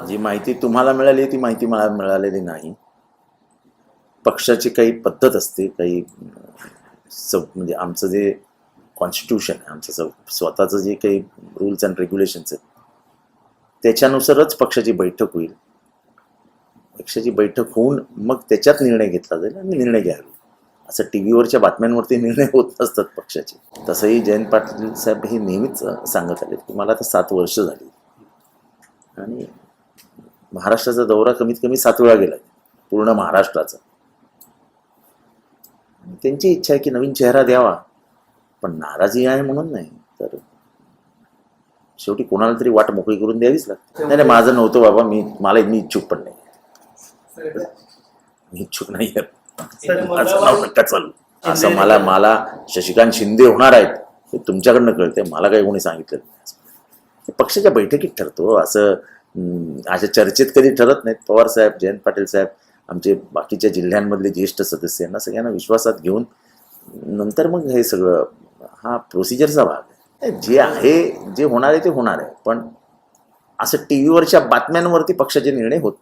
जी माहिती तुम्हाला मिळाली ती माहिती मला मिळालेली नाही. पक्षाची काही पद्धत असते, काही म्हणजे आमचं जे कॉन्स्टिट्यूशन आहे, आमचं स्वतःचं जे काही रूल्स अँड रेग्युलेशन्स आहेत, त्याच्यानुसारच पक्षाची बैठक होईल. पक्षाची बैठक होऊन मग त्याच्यात निर्णय घेतला जाईल आणि निर्णय घ्यावे. असं टी व्हीवरच्या बातम्यांवरती निर्णय होत नसतात पक्षाचे. तसंही जयंत पाटील साहेब हे नेहमीच सांगत आले की मला आता 7 वर्ष झाली आणि महाराष्ट्राचा दौरा कमीत कमी 7 वेळा गेला, पूर्ण महाराष्ट्राचा. त्यांची इच्छा आहे की नवीन चेहरा द्यावा, पण नाराजी आहे म्हणून नाही, तर शेवटी कोणाला तरी वाट मोकळी करून द्यावीच लागते. नाही, माझं नव्हतं बाबा, मी इच्छुक पण नाही, मी इच्छुक नाही माझं नाव नका चालू असं. मला शशिकांत शिंदे होणार आहेत हे तुमच्याकडनं कळते, मला काही कोणी सांगितलं नाही. पक्षाच्या बैठकीत ठरतो असं. अशा चर्चेत कधी ठरत नाहीत. पवार साहेब, जयंत पाटील साहेब, आमचे बाकीच्या जिल्ह्यांमधले ज्येष्ठ सदस्य यांना सगळ्यांना विश्वासात घेऊन नंतर मग हे सगळं, हा प्रोसिजरचा भाग आहे. जे आहे, जे होणार आहे ते होणार आहे, पण असं टी व्हीवरच्या बातम्यांवरती पक्षाचे निर्णय होत नसतात.